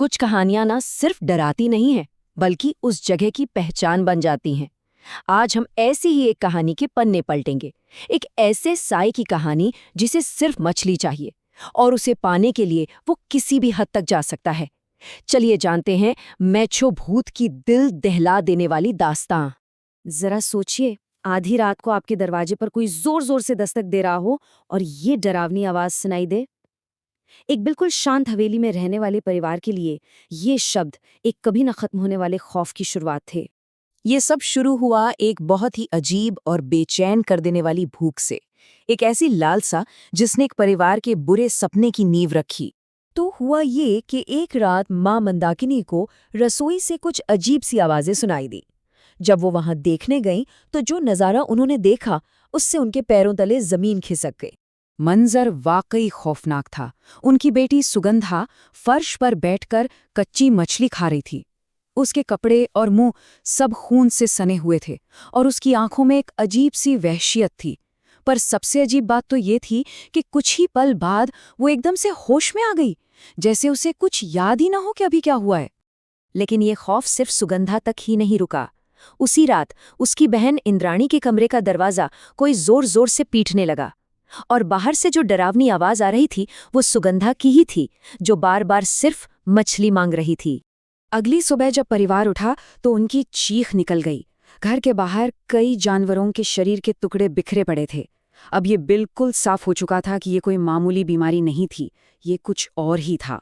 कुछ कहानियां ना सिर्फ डराती नहीं हैं, बल्कि उस जगह की पहचान बन जाती हैं। आज हम ऐसी ही एक कहानी के पन्ने पलटेंगे। एक ऐसे साई की कहानी जिसे सिर्फ मछली चाहिए और उसे पाने के लिए वो किसी भी हद तक जा सकता है। चलिए जानते हैं मैचो भूत की दिल दहला देने वाली दास्तां। जरा सोचिए, आधी रात को आपके दरवाजे पर कोई जोर जोर से दस्तक दे रहा हो और ये डरावनी आवाज सुनाई दे। एक बिल्कुल शांत हवेली में रहने वाले परिवार के लिए ये शब्द एक कभी न खत्म होने वाले खौफ की शुरुआत थे। ये सब शुरू हुआ एक बहुत ही अजीब और बेचैन कर देने वाली भूख से, एक ऐसी लालसा जिसने एक परिवार के बुरे सपने की नींव रखी। तो हुआ ये कि एक रात माँ मंदाकिनी को रसोई से कुछ अजीब सी आवाजें सुनाई दी। जब वो वहां देखने गईं तो जो नज़ारा उन्होंने देखा उससे उनके पैरों तले जमीन खिसक गई। मंजर वाकई खौफनाक था। उनकी बेटी सुगंधा फर्श पर बैठकर कच्ची मछली खा रही थी। उसके कपड़े और मुंह सब खून से सने हुए थे और उसकी आंखों में एक अजीब सी वहशियत थी। पर सबसे अजीब बात तो ये थी कि कुछ ही पल बाद वो एकदम से होश में आ गई, जैसे उसे कुछ याद ही ना हो कि अभी क्या हुआ है। लेकिन ये खौफ सिर्फ सुगंधा तक ही नहीं रुका। उसी रात उसकी बहन इंद्राणी के कमरे का दरवाजा कोई जोर जोर से पीटने लगा और बाहर से जो डरावनी आवाज आ रही थी वो सुगंधा की ही थी, जो बार बार सिर्फ मछली मांग रही थी। अगली सुबह जब परिवार उठा तो उनकी चीख निकल गई। घर के बाहर कई जानवरों के शरीर के टुकड़े बिखरे पड़े थे। अब ये बिल्कुल साफ हो चुका था कि ये कोई मामूली बीमारी नहीं थी, ये कुछ और ही था।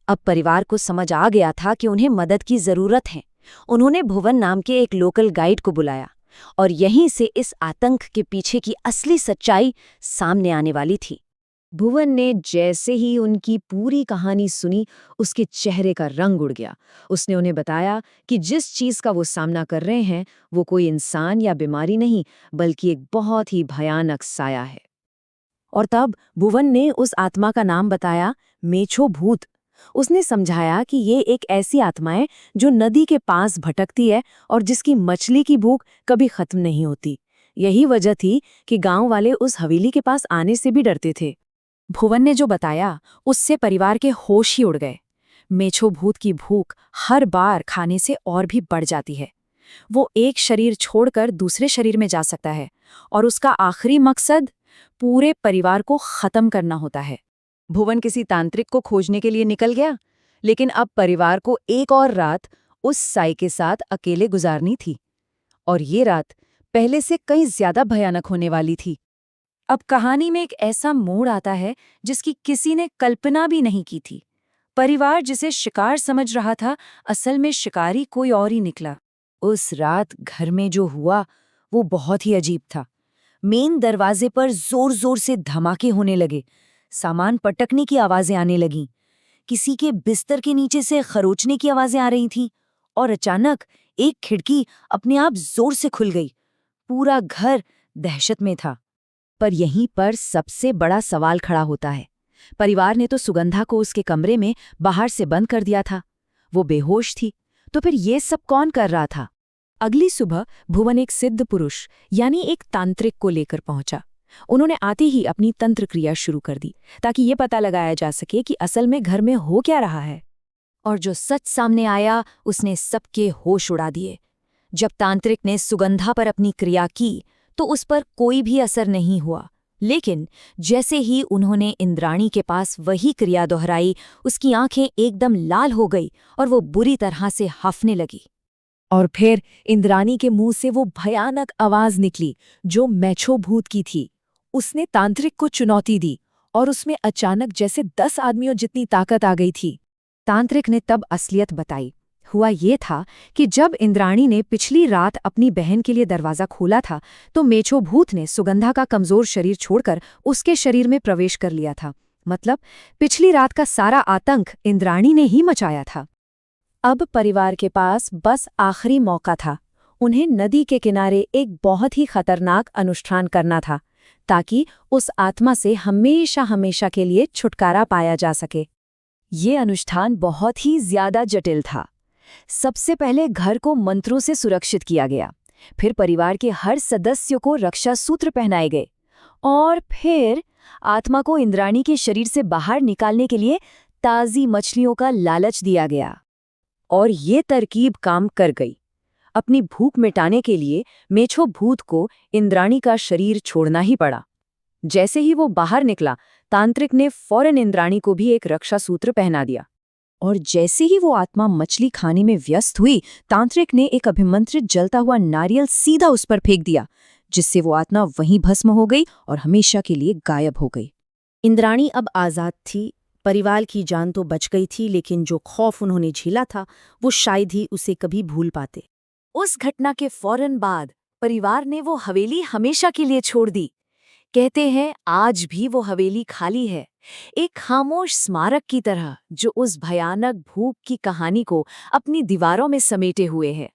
अब परिवार को समझ आ गया था कि उन्हें मदद की जरूरत है। उन्होंने भुवन नाम के एक लोकल गाइड को बुलाया और यहीं से इस आतंक के पीछे की असली सच्चाई सामने आने वाली थी। भुवन ने जैसे ही उनकी पूरी कहानी सुनी, उसके चेहरे का रंग उड़ गया। उसने उन्हें बताया कि जिस चीज का वो सामना कर रहे हैं वो कोई इंसान या बीमारी नहीं, बल्कि एक बहुत ही भयानक साया है। और तब भुवन ने उस आत्मा का नाम बताया, मेछो भूत। उसने समझाया कि ये एक ऐसी आत्मा है जो नदी के पास भटकती है और जिसकी मछली की भूख कभी खत्म नहीं होती। यही वजह थी कि गांव वाले उस हवेली के पास आने से भी डरते थे। भुवन ने जो बताया उससे परिवार के होश ही उड़ गए। मेछो भूत की भूख हर बार खाने से और भी बढ़ जाती है। वो एक शरीर छोड़कर दूसरे शरीर में जा सकता है और उसका आखिरी मकसद पूरे परिवार को खत्म करना होता है। भुवन किसी तांत्रिक को खोजने के लिए निकल गया, लेकिन अब परिवार को एक और रात उस साई के साथ अकेले गुजारनी थी। और ये रात पहले से कहीं ज्यादा भयानक होने वाली थी। अब कहानी में एक ऐसा मोड़ आता है जिसकी किसी ने कल्पना भी नहीं की थी। परिवार जिसे शिकार समझ रहा था, असल में शिकारी कोई और ही निकला। उस रात घर में जो हुआ वो बहुत ही अजीब था। मेन दरवाजे पर जोर जोर से धमाके होने लगे, सामान पटकने की आवाजें आने लगीं, किसी के बिस्तर के नीचे से खरोचने की आवाजें आ रही थीं और अचानक एक खिड़की अपने आप जोर से खुल गई। पूरा घर दहशत में था। पर यहीं पर सबसे बड़ा सवाल खड़ा होता है। परिवार ने तो सुगंधा को उसके कमरे में बाहर से बंद कर दिया था, वो बेहोश थी, तो फिर ये सब कौन कर रहा था? अगली सुबह भुवन एक सिद्ध पुरुष यानी एक तांत्रिक को लेकर पहुंचा। उन्होंने आते ही अपनी तंत्र क्रिया शुरू कर दी ताकि ये पता लगाया जा सके कि असल में घर में हो क्या रहा है। और जो सच सामने आया उसने सबके होश उड़ा दिए। जब तांत्रिक ने सुगंधा पर अपनी क्रिया की तो उस पर कोई भी असर नहीं हुआ, लेकिन जैसे ही उन्होंने इंद्राणी के पास वही क्रिया दोहराई, उसकी आंखें एकदम लाल हो गई और वो बुरी तरह से हांफने लगी। और फिर इंद्राणी के मुंह से वो भयानक आवाज निकली जो मैछो भूत की थी। उसने तांत्रिक को चुनौती दी और उसमें अचानक जैसे 10 आदमियों जितनी ताकत आ गई थी। तांत्रिक ने तब असलियत बताई। हुआ ये था कि जब इंद्राणी ने पिछली रात अपनी बहन के लिए दरवाजा खोला था तो मेछो भूत ने सुगंधा का कमजोर शरीर छोड़कर उसके शरीर में प्रवेश कर लिया था। मतलब पिछली रात का सारा आतंक इंद्राणी ने ही मचाया था। अब परिवार के पास बस आखिरी मौका था। उन्हें नदी के किनारे एक बहुत ही खतरनाक अनुष्ठान करना था ताकि उस आत्मा से हमेशा हमेशा के लिए छुटकारा पाया जा सके। ये अनुष्ठान बहुत ही ज्यादा जटिल था। सबसे पहले घर को मंत्रों से सुरक्षित किया गया, फिर परिवार के हर सदस्य को रक्षा सूत्र पहनाए गए और फिर आत्मा को इंद्राणी के शरीर से बाहर निकालने के लिए ताज़ी मछलियों का लालच दिया गया। और ये तरकीब काम कर गई। अपनी भूख मिटाने के लिए मेछो भूत को इंद्राणी का शरीर छोड़ना ही पड़ा। जैसे ही वो बाहर निकला, तांत्रिक ने फौरन इंद्राणी को भी एक रक्षा सूत्र पहना दिया। और जैसे ही वो आत्मा मछली खाने में व्यस्त हुई, तांत्रिक ने एक अभिमंत्रित जलता हुआ नारियल सीधा उस पर फेंक दिया, जिससे वो आत्मा वहीं भस्म हो गई और हमेशा के लिए गायब हो गई। इंद्राणी अब आज़ाद थी। परिवार की जान तो बच गई थी, लेकिन जो खौफ उन्होंने झेला था वो शायद ही उसे कभी भूल पाते। उस घटना के फौरन बाद परिवार ने वो हवेली हमेशा के लिए छोड़ दी। कहते हैं आज भी वो हवेली खाली है, एक खामोश स्मारक की तरह जो उस भयानक भूख की कहानी को अपनी दीवारों में समेटे हुए है।